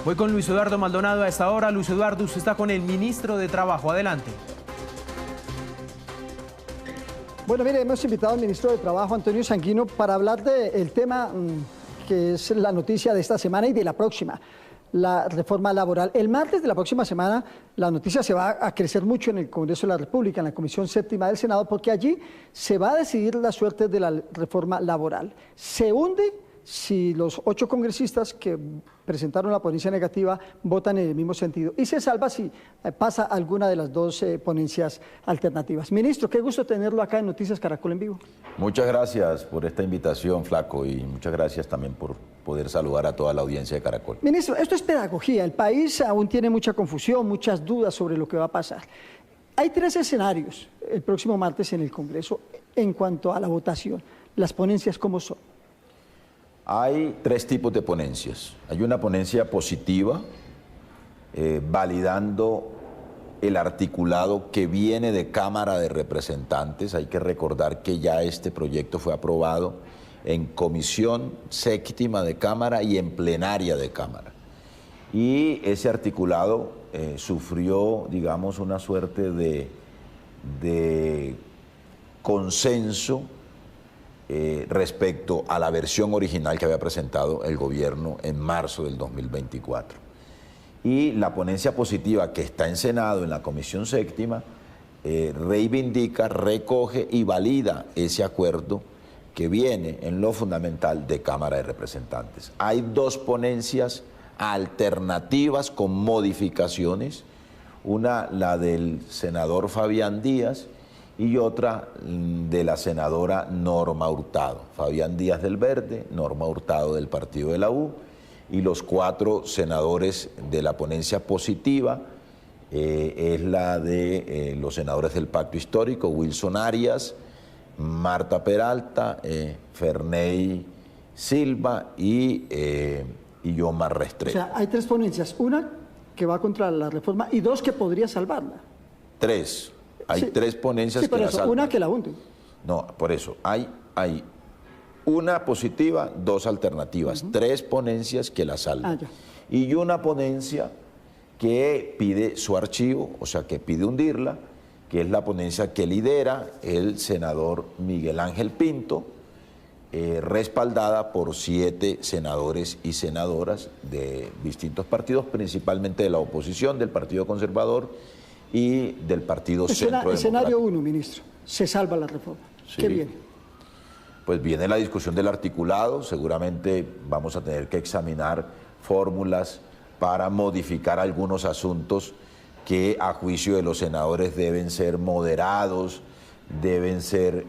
Voy con Luis Eduardo Maldonado a esta hora. Luis Eduardo, usted está con el ministro de Trabajo. Adelante. Bueno, mire, hemos invitado al ministro de Trabajo, Antonio Sanguino, para hablar del tema que es la noticia de esta semana y de la próxima, la reforma laboral. El martes de la próxima semana la noticia se va a crecer mucho en el Congreso de la República, en la Comisión Séptima del Senado, porque allí se va a decidir la suerte de la reforma laboral. Se hunde si los 8 congresistas que presentaron la ponencia negativa votan en el mismo sentido, y se salva si pasa alguna de las 2 ponencias alternativas. Ministro, qué gusto tenerlo acá en Noticias Caracol en Vivo. Muchas gracias por esta invitación, Flaco, y muchas gracias también por poder saludar a toda la audiencia de Caracol. Ministro, esto es pedagogía. El país aún tiene mucha confusión, muchas dudas sobre lo que va a pasar. Hay 3 escenarios el próximo martes en el Congreso en cuanto a la votación. Las ponencias, ¿cómo son? Hay 3 tipos de ponencias. Hay una ponencia positiva, validando el articulado que viene de Cámara de Representantes. Hay que recordar que ya este proyecto fue aprobado en Comisión Séptima de Cámara y en Plenaria de Cámara. Y ese articulado sufrió, digamos, una suerte de consenso respecto a la versión original que había presentado el gobierno en marzo del 2024. Y la ponencia positiva que está en Senado, en la Comisión Séptima, reivindica, recoge y valida ese acuerdo que viene en lo fundamental de Cámara de Representantes. Hay 2 ponencias alternativas con modificaciones, una la del senador Fabián Díaz y otra de la senadora Norma Hurtado. Fabián Díaz del Verde, Norma Hurtado del Partido de la U, y los 4 senadores de la ponencia positiva es la de los senadores del Pacto Histórico, Wilson Arias, Marta Peralta, Ferney Silva y Yomar Restrepo. O sea, hay 3 ponencias, una que va contra la reforma y 2 que podría salvarla. 3. Hay Sí. 3 ponencias Sí, que por la eso, salvan. una que la hunde. No, por eso, hay una positiva, 2 alternativas, 3 ponencias que la salvan. Ya. Y una ponencia que pide su archivo, o sea, que pide hundirla, que es la ponencia que lidera el senador Miguel Ángel Pinto, respaldada por 7 senadores y senadoras de distintos partidos, principalmente de la oposición, del Partido Conservador y del Partido Centro Democrático. Escenario 1, ministro, se salva la reforma. Sí. ¿Qué viene? Pues viene la discusión del articulado, seguramente vamos a tener que examinar fórmulas para modificar algunos asuntos que a juicio de los senadores deben ser moderados, deben ser,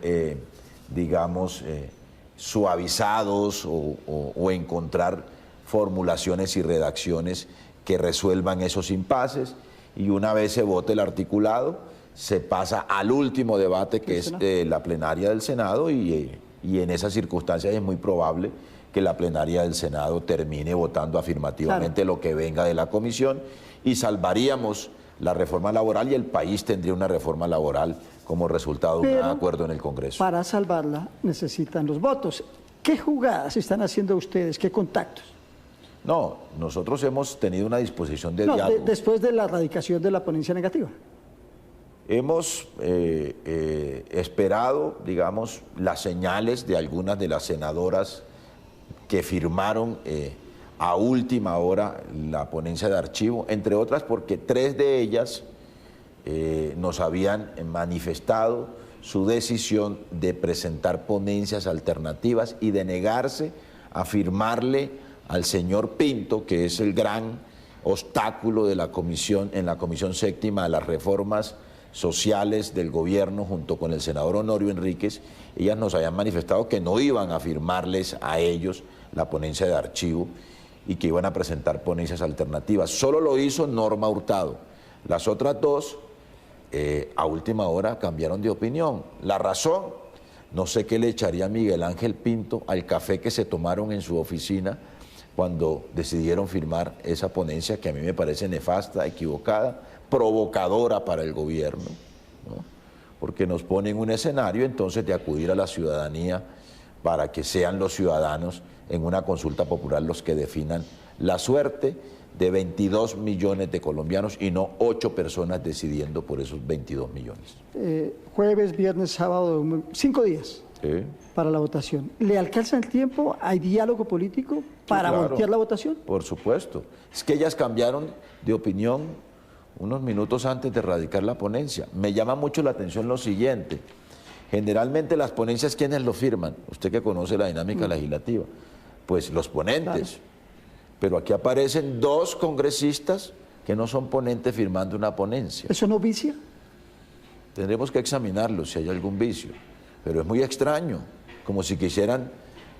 suavizados o encontrar formulaciones y redacciones que resuelvan esos impases. Y una vez se vote el articulado, se pasa al último debate, que es la plenaria del Senado, y en esas circunstancias es muy probable que la plenaria del Senado termine votando afirmativamente lo que venga de la comisión, y salvaríamos la reforma laboral y el país tendría una reforma laboral como resultado de un acuerdo en el Congreso. Para salvarla necesitan los votos. ¿Qué jugadas están haciendo ustedes? ¿Qué contactos? No, nosotros hemos tenido una disposición de diálogo. Después de la radicación de la ponencia negativa. Hemos esperado, digamos, las señales de algunas de las senadoras que firmaron a última hora la ponencia de archivo, entre otras porque 3 de ellas nos habían manifestado su decisión de presentar ponencias alternativas y de negarse a firmarle al señor Pinto, que es el gran obstáculo de la comisión, en la Comisión Séptima, a las reformas sociales del gobierno junto con el senador Honorio Enríquez. Ellas nos habían manifestado que no iban a firmarles a ellos la ponencia de archivo y que iban a presentar ponencias alternativas. Solo lo hizo Norma Hurtado. Las otras 2, a última hora, cambiaron de opinión. La razón, no sé qué le echaría Miguel Ángel Pinto al café que se tomaron en su oficina cuando decidieron firmar esa ponencia, que a mí me parece nefasta, equivocada, provocadora para el gobierno, ¿no? Porque nos pone en un escenario entonces de acudir a la ciudadanía para que sean los ciudadanos en una consulta popular los que definan la suerte de 22 millones de colombianos y no 8 personas decidiendo por esos 22 millones. Jueves, viernes, sábado, 5 días Sí. para la votación. ¿Le alcanza el tiempo? ¿Hay diálogo político para claro. voltear la votación? Por supuesto. Es que ellas cambiaron de opinión unos minutos antes de radicar la ponencia. Me llama mucho la atención lo siguiente. Generalmente las ponencias, ¿quiénes lo firman? Usted que conoce la dinámica legislativa. Pues los ponentes. Claro. Pero aquí aparecen 2 congresistas que no son ponentes firmando una ponencia. ¿Eso no vicia? Tendremos que examinarlo si hay algún vicio. Pero es muy extraño, como si quisieran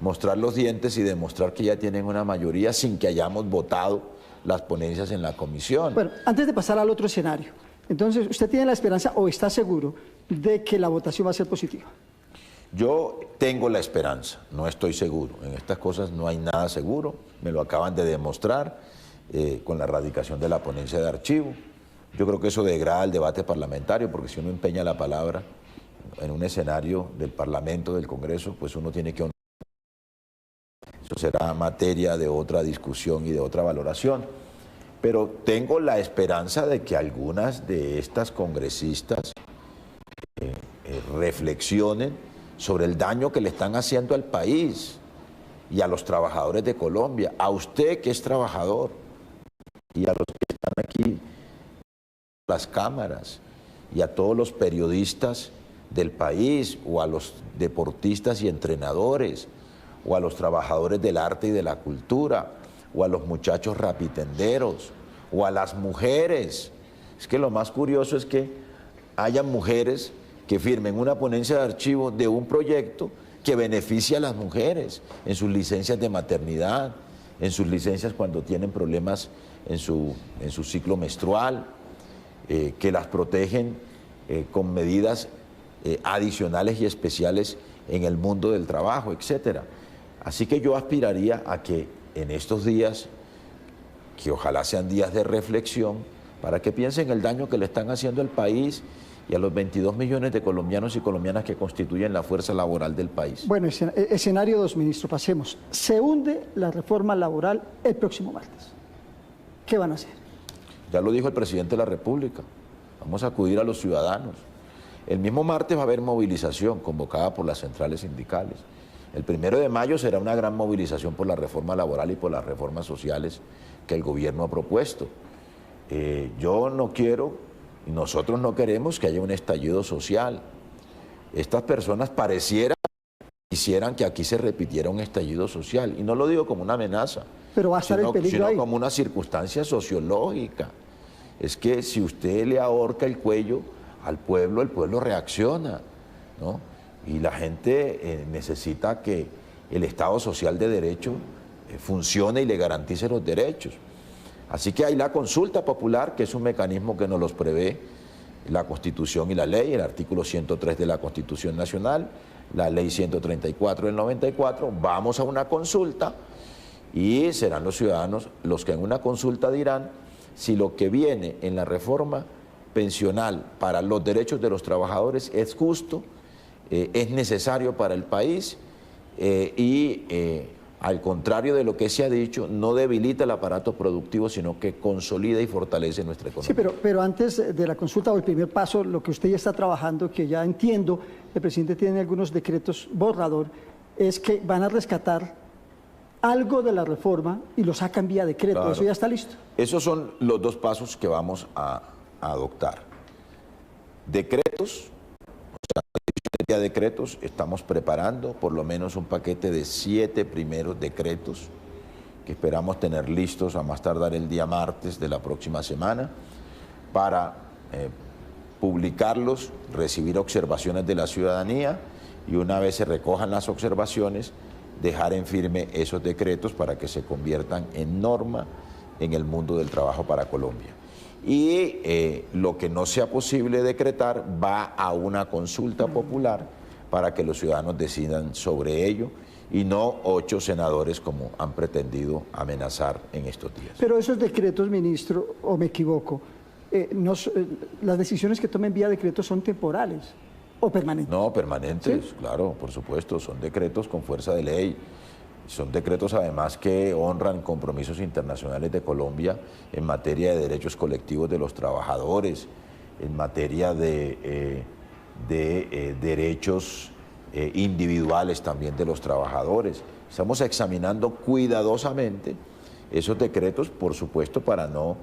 mostrar los dientes y demostrar que ya tienen una mayoría sin que hayamos votado las ponencias en la comisión. Bueno, antes de pasar al otro escenario, entonces, ¿usted tiene la esperanza o está seguro de que la votación va a ser positiva? Yo tengo la esperanza, no estoy seguro. En estas cosas no hay nada seguro, me lo acaban de demostrar con la radicación de la ponencia de archivo. Yo creo que eso degrada el debate parlamentario, porque si uno empeña la palabra en un escenario del Parlamento, del Congreso, pues uno tiene que honrar. Eso será materia de otra discusión y de otra valoración. Pero tengo la esperanza de que algunas de estas congresistas reflexionen sobre el daño que le están haciendo al país y a los trabajadores de Colombia, a usted que es trabajador y a los que están aquí en las cámaras y a todos los periodistas del país o a los deportistas y entrenadores o a los trabajadores del arte y de la cultura o a los muchachos rapitenderos o a las mujeres. Es que lo más curioso es que haya mujeres que firmen una ponencia de archivo de un proyecto que beneficia a las mujeres en sus licencias de maternidad, en sus licencias cuando tienen problemas en su ciclo menstrual, que las protegen con medidas adicionales y especiales en el mundo del trabajo, etc. Así que yo aspiraría a que en estos días, que ojalá sean días de reflexión, para que piensen el daño que le están haciendo al país y a los 22 millones de colombianos y colombianas que constituyen la fuerza laboral del país. Bueno, escenario 2, ministro, pasemos. Se hunde la reforma laboral el próximo martes. ¿Qué van a hacer? Ya lo dijo el presidente de la República, vamos a acudir a los ciudadanos. El mismo martes va a haber movilización convocada por las centrales sindicales. El 1 de mayo será una gran movilización por la reforma laboral y por las reformas sociales que el gobierno ha propuesto. Yo no quiero, y nosotros no queremos que haya un estallido social. Estas personas quisieran que aquí se repitiera un estallido social, y no lo digo como una amenaza, pero va a estar el peligro sino ahí, como una circunstancia sociológica. Es que si usted le ahorca el cuello al pueblo, el pueblo reacciona, ¿no? Y la gente necesita que el Estado social de derecho funcione y le garantice los derechos. Así que hay la consulta popular, que es un mecanismo que nos los prevé la Constitución y la ley, el artículo 103 de la Constitución Nacional, la ley 134 del 94. Vamos a una consulta y serán los ciudadanos los que en una consulta dirán si lo que viene en la reforma pensional para los derechos de los trabajadores es justo, es necesario para el país al contrario de lo que se ha dicho, no debilita el aparato productivo, sino que consolida y fortalece nuestra economía. Sí, pero antes de la consulta o el primer paso, lo que usted ya está trabajando, que ya entiendo, el presidente tiene algunos decretos borrador, es que van a rescatar algo de la reforma y lo sacan vía decreto. Claro. ¿Eso ya está listo? Esos son los 2 pasos que vamos a adoptar. Decretos, de decretos, estamos preparando por lo menos un paquete de 7 primeros decretos que esperamos tener listos a más tardar el día martes de la próxima semana para publicarlos, recibir observaciones de la ciudadanía y una vez se recojan las observaciones, dejar en firme esos decretos para que se conviertan en norma en el mundo del trabajo para Colombia. Y lo que no sea posible decretar va a una consulta popular para que los ciudadanos decidan sobre ello y no 8 senadores como han pretendido amenazar en estos días. Pero esos decretos, ministro, o me equivoco, las decisiones que tomen vía decreto son temporales o permanentes. No, permanentes, ¿sí? Claro, por supuesto, son decretos con fuerza de ley. Son decretos además que honran compromisos internacionales de Colombia en materia de derechos colectivos de los trabajadores, en materia de derechos individuales también de los trabajadores. Estamos examinando cuidadosamente esos decretos, por supuesto, para no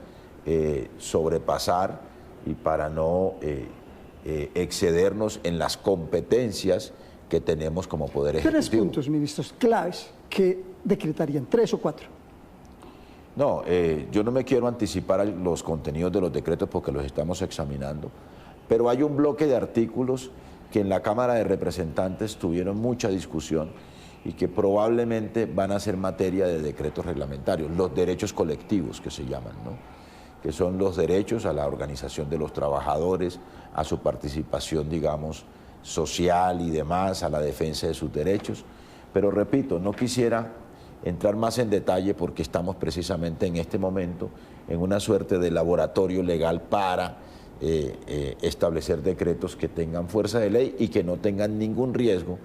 sobrepasar y para no excedernos en las competencias que tenemos como Poder Ejecutivo. 3 puntos, ministros, claves que decretarían, 3 o 4. No, yo no me quiero anticipar a los contenidos de los decretos porque los estamos examinando, pero hay un bloque de artículos que en la Cámara de Representantes tuvieron mucha discusión y que probablemente van a ser materia de decretos reglamentarios, los derechos colectivos que se llaman, ¿no? Que son los derechos a la organización de los trabajadores, a su participación, digamos, social y demás, a la defensa de sus derechos. Pero repito, no quisiera entrar más en detalle porque estamos precisamente en este momento en una suerte de laboratorio legal para establecer decretos que tengan fuerza de ley y que no tengan ningún riesgo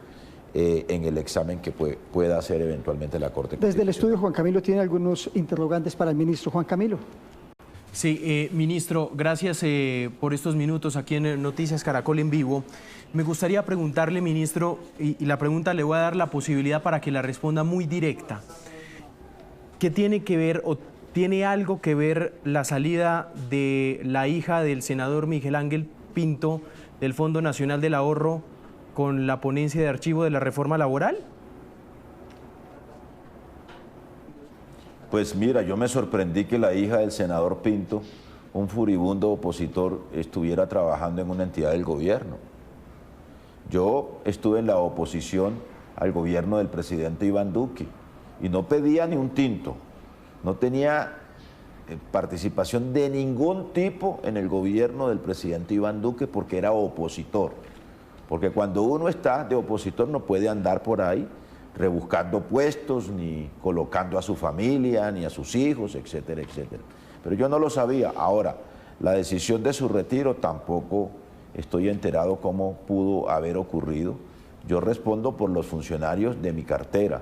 en el examen que pueda hacer eventualmente la Corte Constitucional. Desde el estudio, Juan Camilo tiene algunos interrogantes para el ministro. Juan Camilo. Sí, ministro, gracias por estos minutos aquí en Noticias Caracol en vivo. Me gustaría preguntarle, ministro, y la pregunta le voy a dar la posibilidad para que la responda muy directa. ¿Qué tiene que ver o tiene algo que ver la salida de la hija del senador Miguel Ángel Pinto del Fondo Nacional del Ahorro con la ponencia de archivo de la reforma laboral? Pues mira, yo me sorprendí que la hija del senador Pinto, un furibundo opositor, estuviera trabajando en una entidad del gobierno. Yo estuve en la oposición al gobierno del presidente Iván Duque y no pedía ni un tinto, no tenía participación de ningún tipo en el gobierno del presidente Iván Duque porque era opositor. Porque cuando uno está de opositor no puede andar por ahí rebuscando puestos, ni colocando a su familia, ni a sus hijos, etcétera, etcétera. Pero yo no lo sabía. Ahora, la decisión de su retiro tampoco estoy enterado cómo pudo haber ocurrido. Yo respondo por los funcionarios de mi cartera,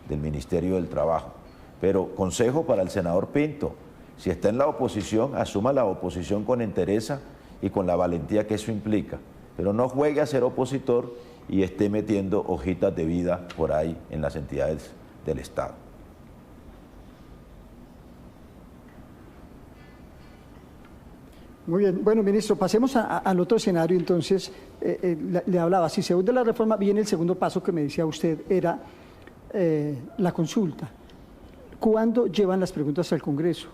del Ministerio del Trabajo. Pero consejo para el senador Pinto, si está en la oposición, asuma la oposición con entereza y con la valentía que eso implica. Pero no juegue a ser opositor y esté metiendo hojitas de vida por ahí en las entidades del Estado. Muy bien. Bueno, ministro, pasemos al otro escenario. Entonces, le hablaba, si se hunde la reforma, viene el segundo paso que me decía usted, era la consulta. ¿Cuándo llevan las preguntas al Congreso?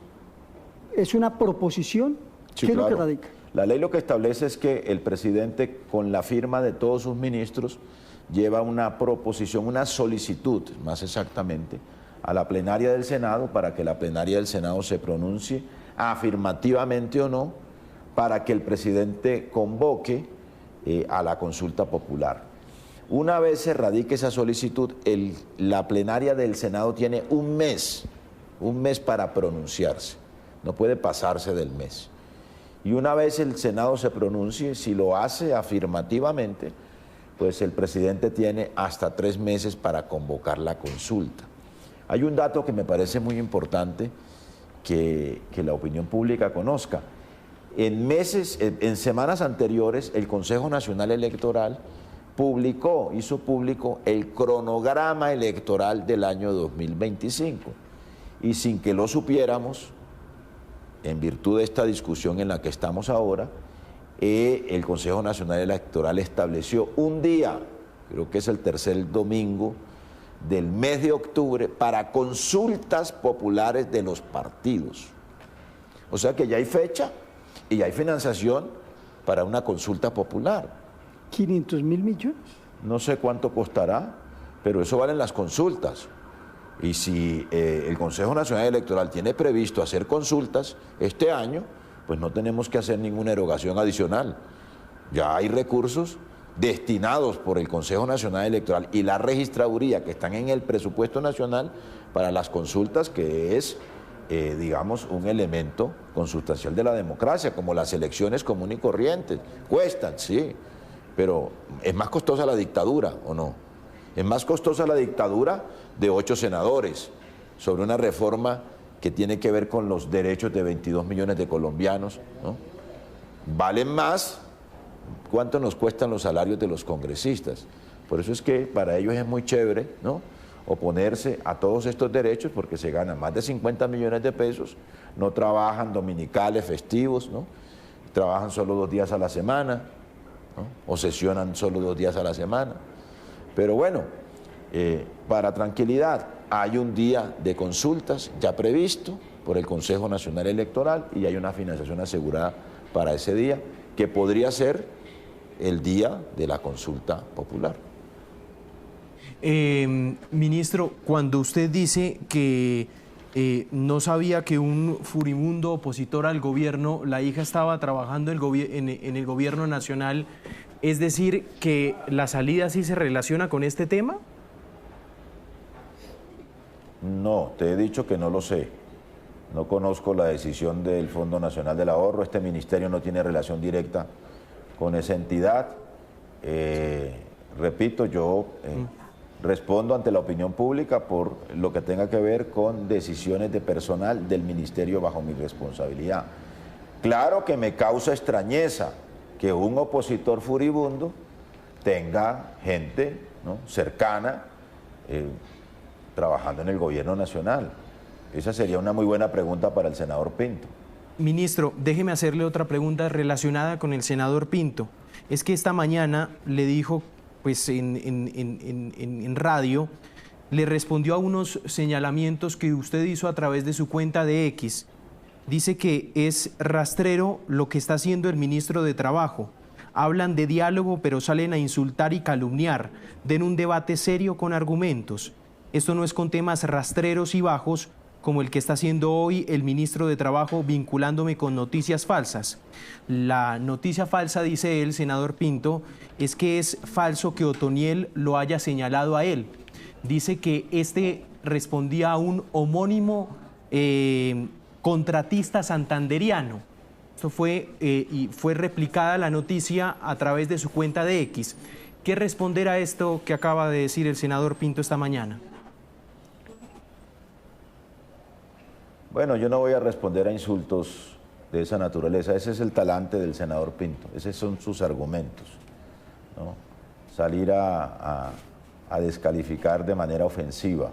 ¿Es una proposición? Sí, ¿Qué claro. es lo que radica? La ley lo que establece es que el presidente, con la firma de todos sus ministros, lleva una proposición, una solicitud, más exactamente, a la plenaria del Senado para que la plenaria del Senado se pronuncie afirmativamente o no, para que el presidente convoque a la consulta popular. Una vez se radique esa solicitud, la plenaria del Senado tiene un mes para pronunciarse, no puede pasarse del mes. Y una vez el Senado se pronuncie, si lo hace afirmativamente, pues el presidente tiene hasta 3 meses para convocar la consulta. Hay un dato que me parece muy importante que la opinión pública conozca. En semanas anteriores, el Consejo Nacional Electoral hizo público el cronograma electoral del año 2025. Y sin que lo supiéramos, en virtud de esta discusión en la que estamos ahora, el Consejo Nacional Electoral estableció un día, creo que es el tercer domingo del mes de octubre, para consultas populares de los partidos. O sea que ya hay fecha y ya hay financiación para una consulta popular. ¿500.000 millones? No sé cuánto costará, pero eso valen las consultas. Y si el Consejo Nacional Electoral tiene previsto hacer consultas este año, pues no tenemos que hacer ninguna erogación adicional. Ya hay recursos destinados por el Consejo Nacional Electoral y la registraduría que están en el presupuesto nacional para las consultas, que es, digamos, un elemento consustancial de la democracia, como las elecciones comunes y corrientes. Cuestan, sí, pero es más costosa la dictadura, ¿o no? Es más costosa la dictadura de 8 senadores sobre una reforma que tiene que ver con los derechos de 22 millones de colombianos, ¿no? Valen más. ¿Cuánto nos cuestan los salarios de los congresistas? Por eso es que para ellos es muy chévere, ¿no?, oponerse a todos estos derechos, porque se ganan más de 50 millones de pesos, no trabajan dominicales, festivos, ¿no?, trabajan solo 2 días a la semana, ¿no?, o sesionan solo 2 días a la semana. Pero bueno, para tranquilidad, hay un día de consultas ya previsto por el Consejo Nacional Electoral y hay una financiación asegurada para ese día, que podría ser el día de la consulta popular. Ministro, cuando usted dice que no sabía que un furibundo opositor al gobierno, la hija estaba trabajando en el gobierno nacional, ¿es decir que la salida sí se relaciona con este tema? No, te he dicho que no lo sé. No conozco la decisión del Fondo Nacional del Ahorro. Este ministerio no tiene relación directa con esa entidad. Repito, yo respondo ante la opinión pública por lo que tenga que ver con decisiones de personal del ministerio bajo mi responsabilidad. Claro que me causa extrañeza que un opositor furibundo tenga gente, ¿no?, cercana trabajando en el gobierno nacional. Esa sería una muy buena pregunta para el senador Pinto. Ministro, déjeme hacerle otra pregunta relacionada con el senador Pinto. Es que esta mañana le dijo, pues en radio, le respondió a unos señalamientos que usted hizo a través de su cuenta de X. Dice que es rastrero lo que está haciendo el ministro de Trabajo. Hablan de diálogo, pero salen a insultar y calumniar. Den un debate serio con argumentos. Esto no es con temas rastreros y bajos, como el que está haciendo hoy el ministro de Trabajo vinculándome con noticias falsas. La noticia falsa, dice el senador Pinto, es que es falso que Otoniel lo haya señalado a él. Dice que este respondía a un homónimo contratista santanderiano. Esto fue, y fue replicada la noticia a través de su cuenta de X. ¿Qué responder a esto que acaba de decir el senador Pinto esta mañana? Bueno, yo no voy a responder a insultos de esa naturaleza. Ese es el talante del senador Pinto, esos son sus argumentos, ¿no? Salir a descalificar de manera ofensiva.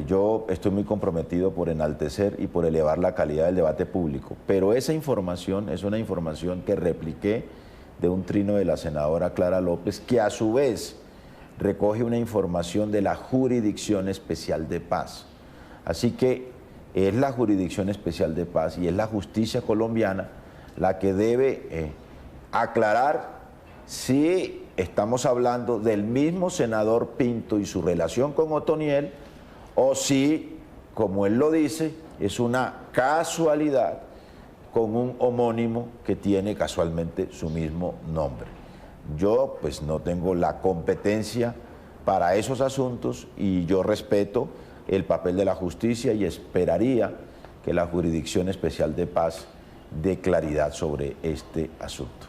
Yo estoy muy comprometido por enaltecer y por elevar la calidad del debate público, pero esa información es una información que repliqué de un trino de la senadora Clara López, que a su vez recoge una información de la Jurisdicción Especial de Paz. Así que es la Jurisdicción Especial de Paz y es la justicia colombiana la que debe aclarar si estamos hablando del mismo senador Pinto y su relación con Otoniel, o si, como él lo dice, es una casualidad con un homónimo que tiene casualmente su mismo nombre. Yo pues no tengo la competencia para esos asuntos y yo respeto el papel de la justicia y esperaría que la Jurisdicción Especial de Paz dé claridad sobre este asunto.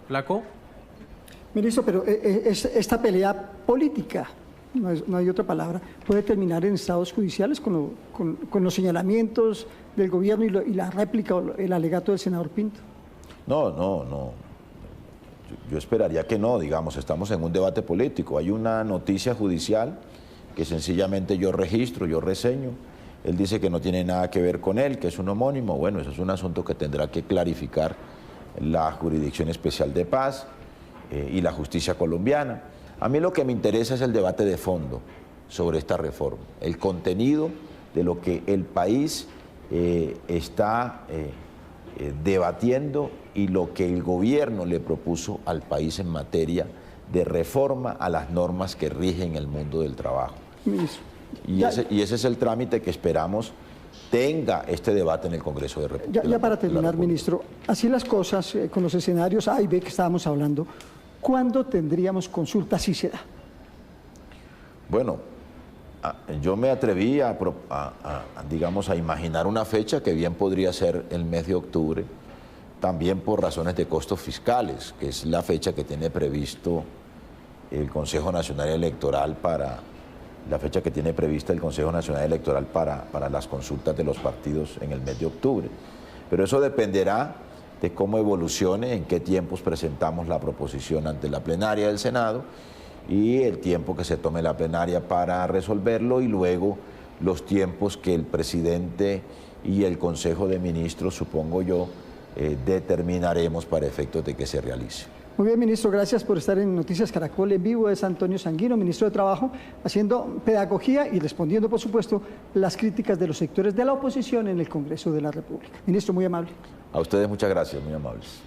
¿Flaco? Ministro, pero esta pelea política, no hay otra palabra, puede terminar en estados judiciales con los señalamientos del gobierno y la réplica o el alegato del senador Pinto. No. Yo esperaría que no, digamos, estamos en un debate político. Hay una noticia judicial que sencillamente yo registro, yo reseño. Él dice que no tiene nada que ver con él, que es un homónimo. Bueno, eso es un asunto que tendrá que clarificar la Jurisdicción Especial de Paz y la justicia colombiana. A mí lo que me interesa es el debate de fondo sobre esta reforma, el contenido de lo que el país está debatiendo y lo que el gobierno le propuso al país en materia de reforma a las normas que rigen el mundo del trabajo. Y ese es el trámite que esperamos tenga este debate en el Congreso de República. Ya para terminar, ministro, así las cosas, con los escenarios A y B que estábamos hablando, ¿cuándo tendríamos consulta si se da? Bueno, yo me atreví digamos, a imaginar una fecha que bien podría ser el mes de octubre, también por razones de costos fiscales, que es la fecha que tiene previsto el Consejo Nacional Electoral para las consultas de los partidos en el mes de octubre. Pero eso dependerá de cómo evolucione, en qué tiempos presentamos la proposición ante la plenaria del Senado y el tiempo que se tome la plenaria para resolverlo y luego los tiempos que el presidente y el Consejo de Ministros, supongo yo, determinaremos para efectos de que se realice. Muy bien, ministro, gracias por estar en Noticias Caracol en vivo. Es Antonio Sanguino, ministro de Trabajo, haciendo pedagogía y respondiendo, por supuesto, las críticas de los sectores de la oposición en el Congreso de la República. Ministro, muy amable. A ustedes muchas gracias, muy amables.